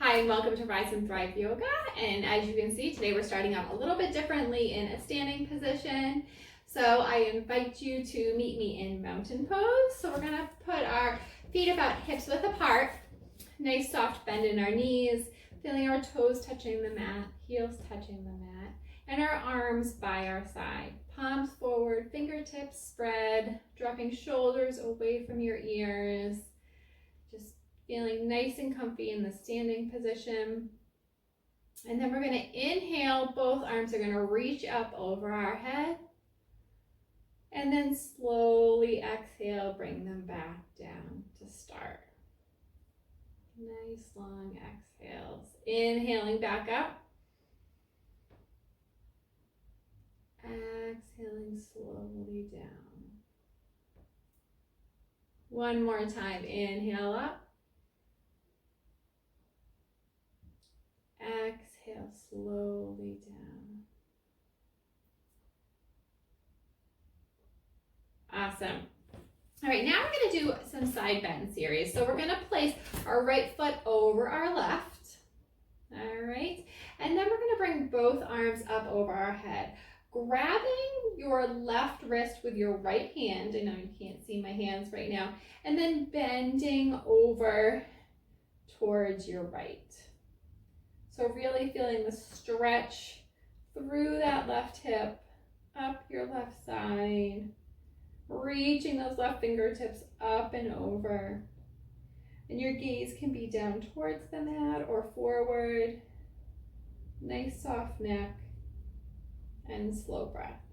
Hi and welcome to Rise and Thrive Yoga. And as you can see, today we're starting out a little bit differently in a standing position. So I invite you to meet me in mountain pose. So we're gonna put our feet about hips width apart, nice soft bend in our knees, feeling our toes touching the mat, heels touching the mat, and our arms by our side. Palms forward, fingertips spread, dropping shoulders away from your ears. Just feeling nice and comfy in the standing position. And then we're going to inhale, both arms are going to reach up over our head. And then slowly exhale, bring them back down to start. Nice long exhales. Inhaling back up. Exhaling slowly down. One more time, inhale up. Exhale slowly down. Awesome. All right, now we're going to do some side bend series. So we're going to place our right foot over our left. All right, and then we're going to bring both arms up over our head, grabbing your left wrist with your right hand. I know you can't see my hands right now. And then bending over towards your right. So really feeling the stretch through that left hip, up your left side, reaching those left fingertips up and over. And your gaze can be down towards the mat or forward. Nice soft neck and slow breaths.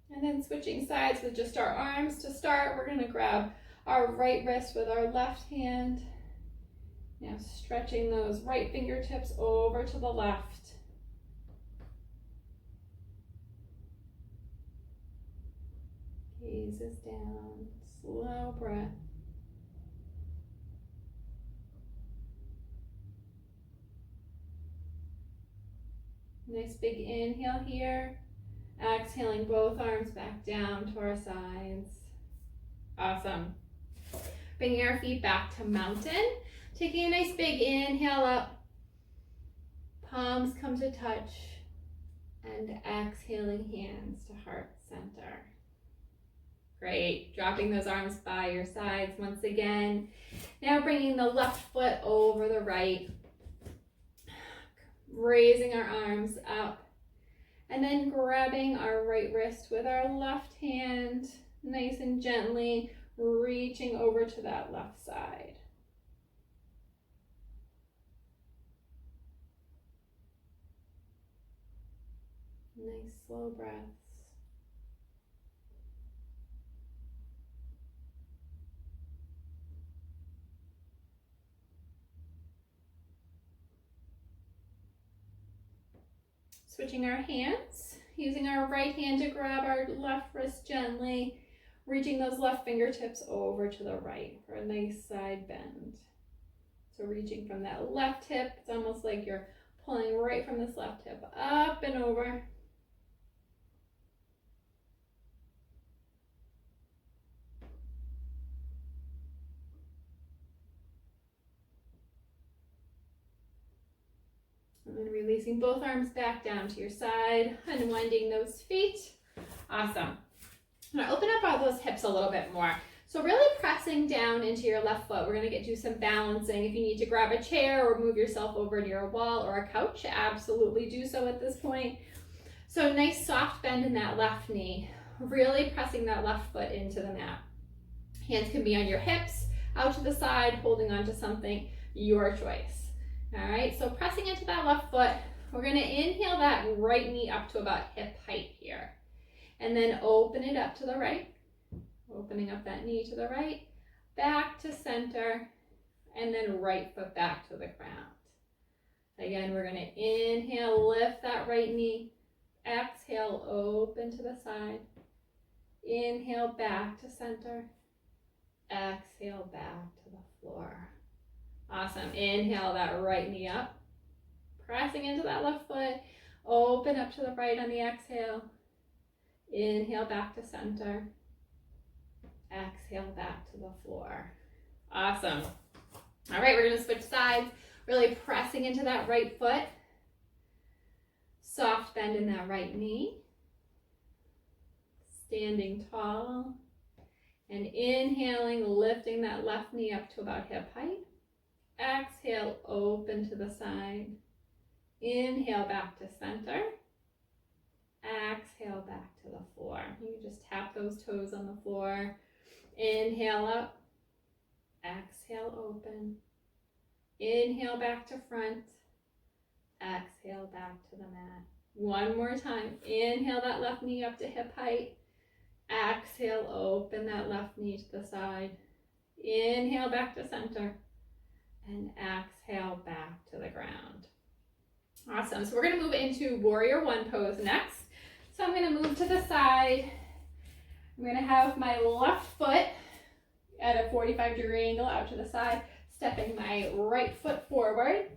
And then switching sides with just our arms to start, we're going to grab our right wrist with our left hand. Now stretching those right fingertips over to the left. Gaze is down, slow breath. Nice big inhale here. Exhaling both arms back down to our sides. Awesome. Bringing our feet back to mountain. Taking a nice big inhale up. Palms come to touch. And exhaling hands to heart center. Great. Dropping those arms by your sides once again. Now bringing the left foot over the right. Raising our arms up. And then grabbing our right wrist with our left hand. Nice and gently reaching over to that left side. Nice slow breaths. Switching our hands, using our right hand to grab our left wrist gently, reaching those left fingertips over to the right for a nice side bend. So reaching from that left hip, it's almost like you're pulling right from this left hip up and over. And then releasing both arms back down to your side, unwinding those feet. Awesome. I'm going to open up all those hips a little bit more. So really pressing down into your left foot. We're going to get you some balancing. If you need to grab a chair or move yourself over near a wall or a couch, absolutely do so at this point. So nice soft bend in that left knee. Really pressing that left foot into the mat. Hands can be on your hips, out to the side, holding on to something, your choice. All right, so pressing into that left foot, we're going to inhale that right knee up to about hip height here. And then open it up to the right, opening up that knee to the right, back to center, and then right foot back to the ground. Again, we're going to inhale, lift that right knee, exhale, open to the side, inhale, back to center, exhale, back to the floor. Awesome. Inhale that right knee up, pressing into that left foot, open up to the right on the exhale. Inhale back to center. Exhale back to the floor. Awesome. All right, we're gonna switch sides, really pressing into that right foot. Soft bend in that right knee. Standing tall. And inhaling, lifting that left knee up to about hip height. Exhale, open to the side. Inhale back to center. Exhale back to the floor. You can just tap those toes on the floor. Inhale up. Exhale, open. Inhale back to front. Exhale back to the mat. One more time. Inhale that left knee up to hip height. Exhale, open that left knee to the side. Inhale back to center. And exhale back to the ground. Awesome. So we're going to move into warrior one pose next. So I'm going to move to the side. I'm going to have my left foot at a 45-degree angle out to the side, stepping my right foot forward.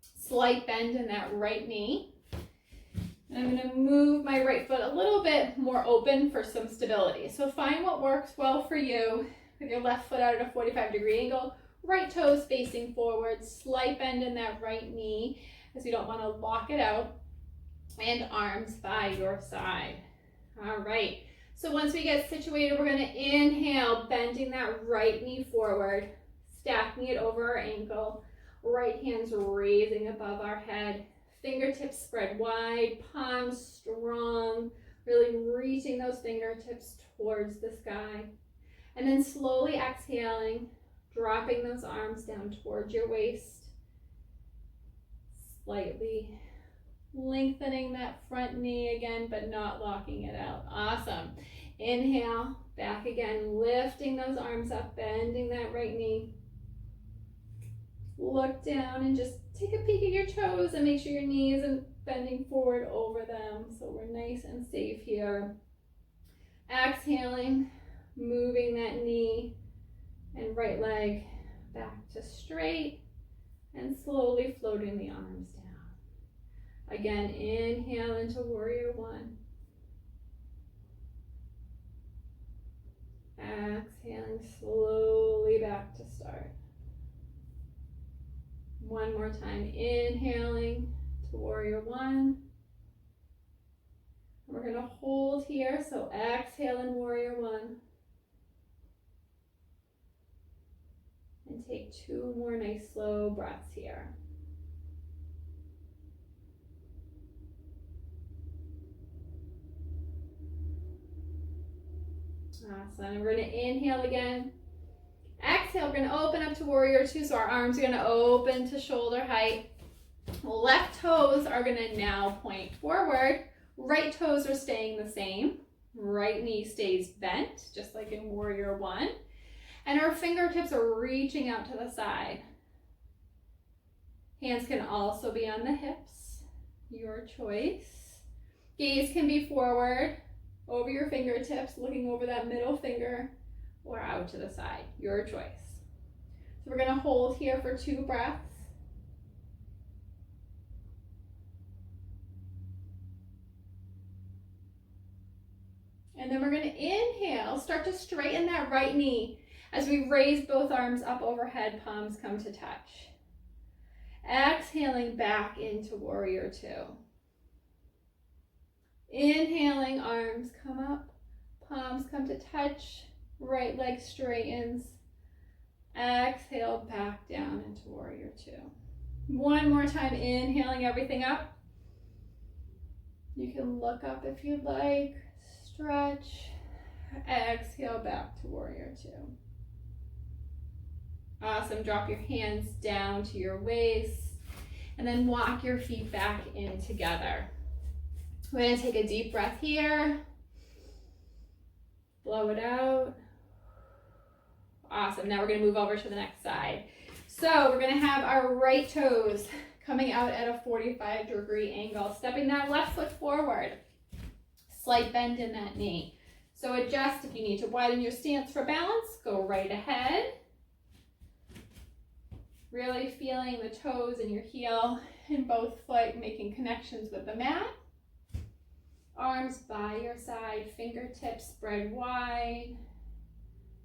Slight bend in that right knee. And I'm going to move my right foot a little bit more open for some stability. So find what works well for you with your left foot out at a 45-degree angle. Right toes facing forward, slight bend in that right knee as you don't want to lock it out, and arms by your side. All right, so once we get situated, we're going to inhale, bending that right knee forward, stacking it over our ankle, right hand's raising above our head, fingertips spread wide, palms strong, really reaching those fingertips towards the sky, and then slowly exhaling, dropping those arms down towards your waist, slightly lengthening that front knee again, but not locking it out. Awesome. Inhale, back again, lifting those arms up, bending that right knee. Look down and just take a peek at your toes and make sure your knee isn't bending forward over them. So we're nice and safe here. Exhaling, moving that knee and right leg back to straight and slowly floating the arms down. Again, inhale into warrior one. Exhaling slowly back to start. One more time, inhaling to warrior one. We're going to hold here, so exhale in warrior one. And take two more nice slow breaths here. Awesome. And we're going to inhale again. Exhale, we're going to open up to warrior two, so our arms are going to open to shoulder height. Left toes are going to now point forward. Right toes are staying the same. Right knee stays bent, just like in warrior one. And our fingertips are reaching out to the side. Hands can also be on the hips, your choice. Gaze can be forward, over your fingertips, looking over that middle finger, or out to the side, your choice. So we're going to hold here for 2 breaths. And then we're going to inhale, start to straighten that right knee as we raise both arms up overhead, palms come to touch. Exhaling back into warrior two. Inhaling, arms come up, palms come to touch, right leg straightens. Exhale, back down into warrior two. One more time, inhaling everything up. You can look up if you'd like, stretch. Exhale, back to warrior two. Awesome, drop your hands down to your waist and then walk your feet back in together. We're going to take a deep breath here. Blow it out. Awesome, now we're going to move over to the next side. So we're going to have our right toes coming out at a 45-degree angle, stepping that left foot forward. Slight bend in that knee. So adjust if you need to widen your stance for balance, go right ahead. Really feeling the toes and your heel in both foot, making connections with the mat. Arms by your side, fingertips spread wide.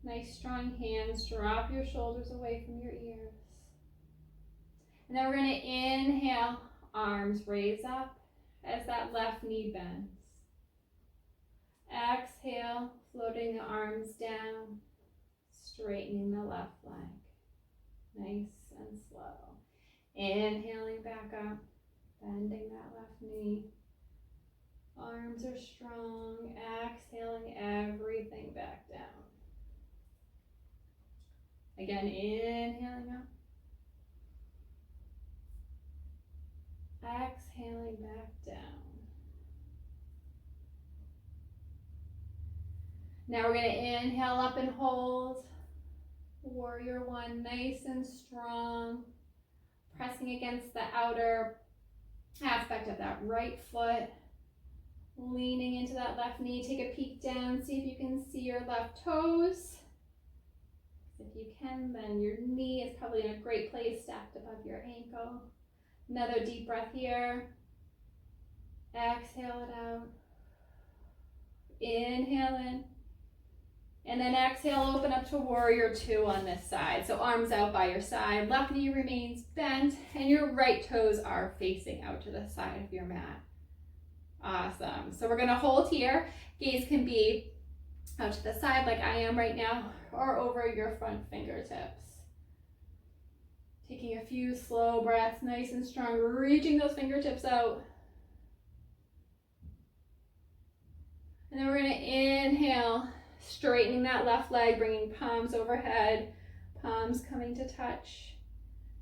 Nice strong hands. Drop your shoulders away from your ears. And then we're going to inhale, arms raise up as that left knee bends. Exhale, floating the arms down, straightening the left leg. Nice and slow. Inhaling back up, bending that left knee. Arms are strong. Exhaling everything back down. Again, inhaling up. Exhaling back down. Now we're going to inhale up and hold. Warrior one, nice and strong. Pressing against the outer aspect of that right foot. Leaning into that left knee. Take a peek down. See if you can see your left toes. If you can, then your knee is probably in a great place, stacked above your ankle. Another deep breath here. Exhale it out. Inhale in. And then exhale, open up to warrior two on this side. So arms out by your side, left knee remains bent, and your right toes are facing out to the side of your mat. Awesome. So we're gonna hold here. Gaze can be out to the side like I am right now, or over your front fingertips. Taking a few slow breaths, nice and strong, reaching those fingertips out. And then we're gonna inhale, straightening that left leg, bringing palms overhead, palms coming to touch.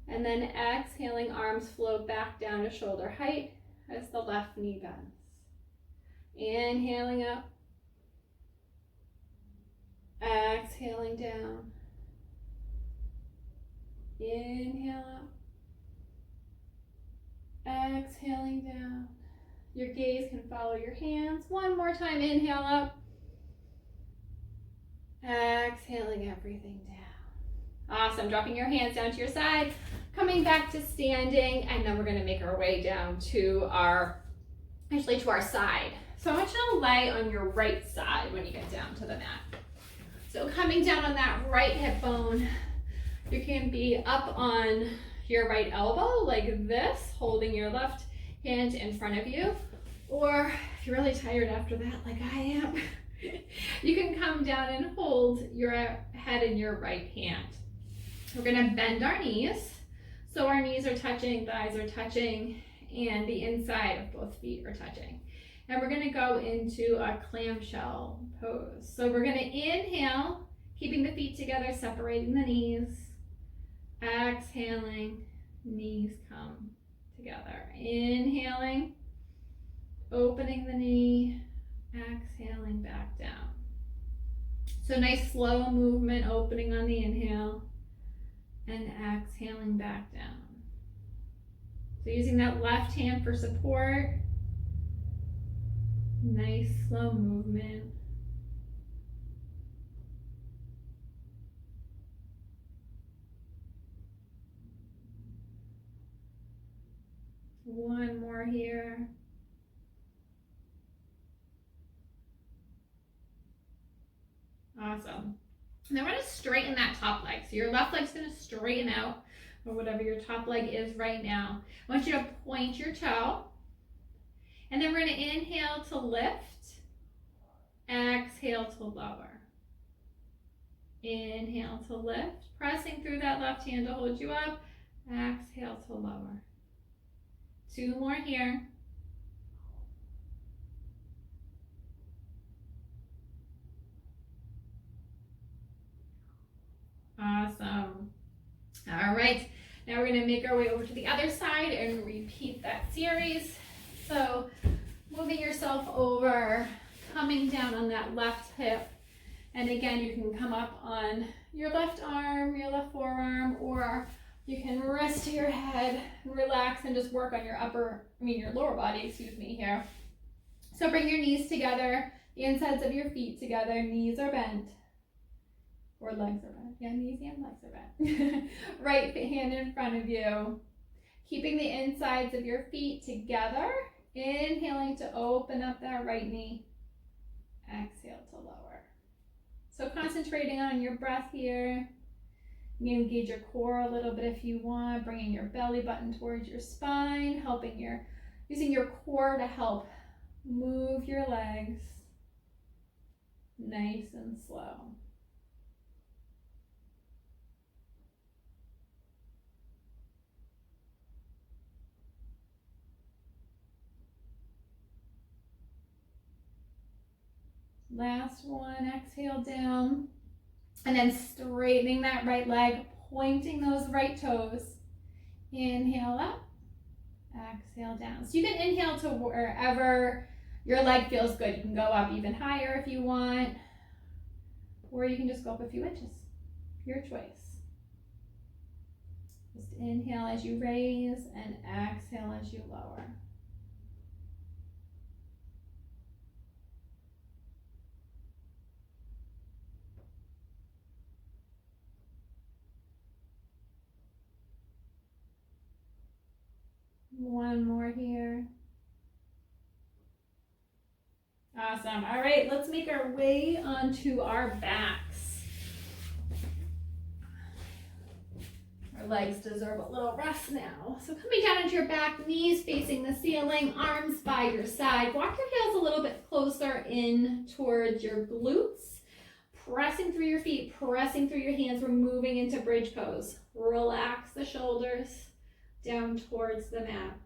And then exhaling, arms float back down to shoulder height as the left knee bends. Inhaling up. Exhaling down. Inhale up. Exhaling down. Your gaze can follow your hands. One more time, inhale up. Exhaling everything down. Awesome, dropping your hands down to your side, coming back to standing, and then we're gonna make our way down to our side. So I want you to lay on your right side when you get down to the mat. So coming down on that right hip bone, you can be up on your right elbow like this, holding your left hand in front of you. Or if you're really tired after that, like I am, you can come down and hold your head in your right hand. We're gonna bend our knees. So our knees are touching, thighs are touching, and the inside of both feet are touching. And we're gonna go into a clamshell pose. So we're gonna inhale, keeping the feet together, separating the knees. Exhaling, knees come together. Inhaling, opening the knee, exhaling back down. So nice slow movement, opening on the inhale and exhaling back down. So using that left hand for support. Nice slow movement. One more here. Awesome. Now we're going to straighten that top leg. So your left leg's going to straighten out, or whatever your top leg is right now. I want you to point your toe. And then we're going to inhale to lift. Exhale to lower. Inhale to lift. Pressing through that left hand to hold you up. Exhale to lower. Two more here. Awesome. All right, now we're gonna make our way over to the other side and repeat that series. So moving yourself over, coming down on that left hip. And again, you can come up on your left arm, your left forearm, or you can rest your head, relax, and just work on your lower body, here. So bring your knees together, the insides of your feet together, knees are bent. Or legs are bent. Yeah, knees and legs are bent. Right hand in front of you. Keeping the insides of your feet together. Inhaling to open up that right knee. Exhale to lower. So concentrating on your breath here. You can engage your core a little bit if you want, bringing your belly button towards your spine, using your core to help move your legs nice and slow. Last one, exhale down. And then straightening that right leg, pointing those right toes. Inhale up, exhale down. So you can inhale to wherever your leg feels good. You can go up even higher if you want, or you can just go up a few inches. Your choice. Just inhale as you raise and exhale as you lower. One more here. Awesome. All right, let's make our way onto our backs. Our legs deserve a little rest now. So coming down onto your back, knees facing the ceiling, arms by your side. Walk your heels a little bit closer in towards your glutes. Pressing through your feet, pressing through your hands. We're moving into bridge pose. Relax the shoulders down towards the mat.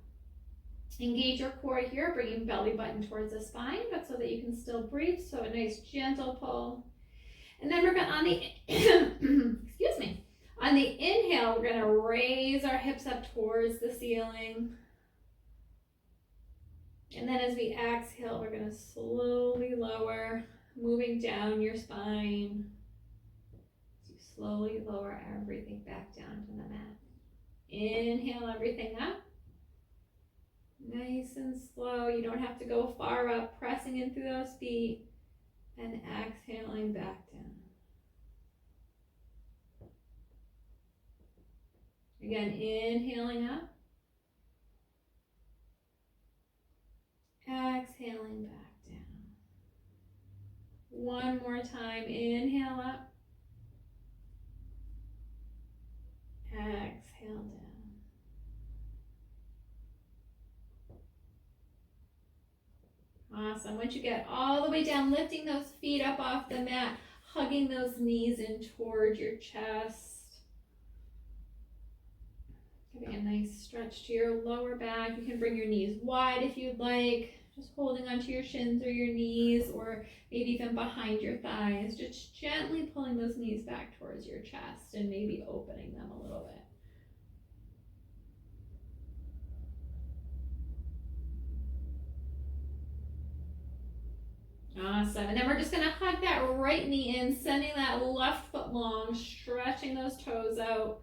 Engage your core here, bringing belly button towards the spine, but so that you can still breathe. So a nice gentle pull. And then we're going on the, excuse me, on the inhale, we're going to raise our hips up towards the ceiling. And then as we exhale, we're going to slowly lower, moving down your spine. So you slowly lower everything back down to the mat. Inhale everything up. Nice and slow. You don't have to go far up, pressing in through those feet and exhaling back down. Again, inhaling up. Exhaling back down. One more time. Inhale up. Exhale down. Awesome. Once you get all the way down, lifting those feet up off the mat, hugging those knees in towards your chest. Giving a nice stretch to your lower back. You can bring your knees wide if you'd like. Just holding onto your shins or your knees, or maybe even behind your thighs. Just gently pulling those knees back towards your chest and maybe opening them a little bit. Awesome. And then we're just going to hug that right knee in, sending that left foot long, stretching those toes out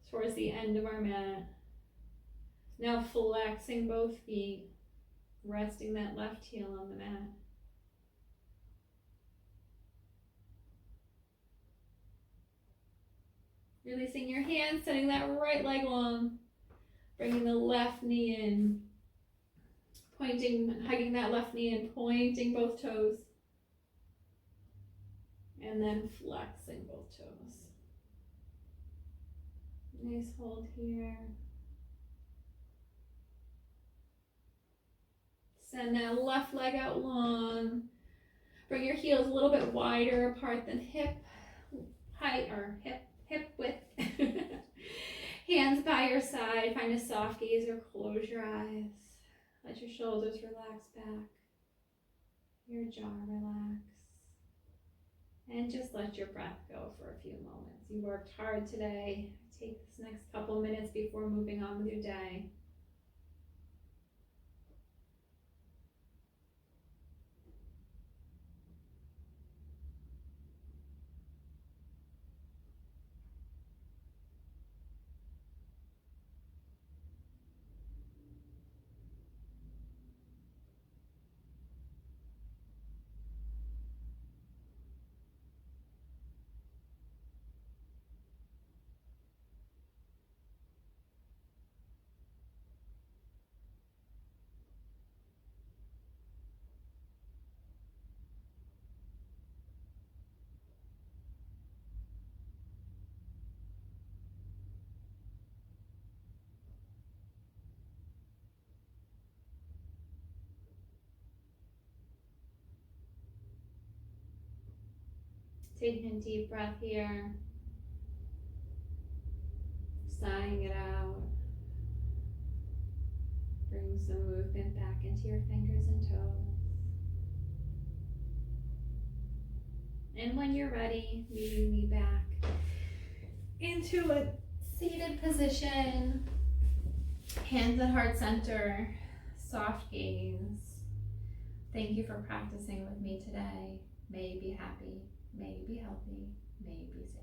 towards the end of our mat. Now flexing both feet, resting that left heel on the mat. Releasing your hands, setting that right leg long, bringing the left knee in. Pointing, hugging that left knee and pointing both toes. And then flexing both toes. Nice hold here. Send that left leg out long. Bring your heels a little bit wider apart than hip height or hip width. Hands by your side. Find a soft gaze or close your eyes. Let your shoulders relax back, your jaw relax, and just let your breath go for a few moments. You worked hard today. Take this next couple minutes before moving on with your day. Taking a deep breath here. Sighing it out. Bring some movement back into your fingers and toes. And when you're ready, leading me back into a seated position. Hands at heart center. Soft gaze. Thank you for practicing with me today. May you be happy. May you be healthy. May you be safe.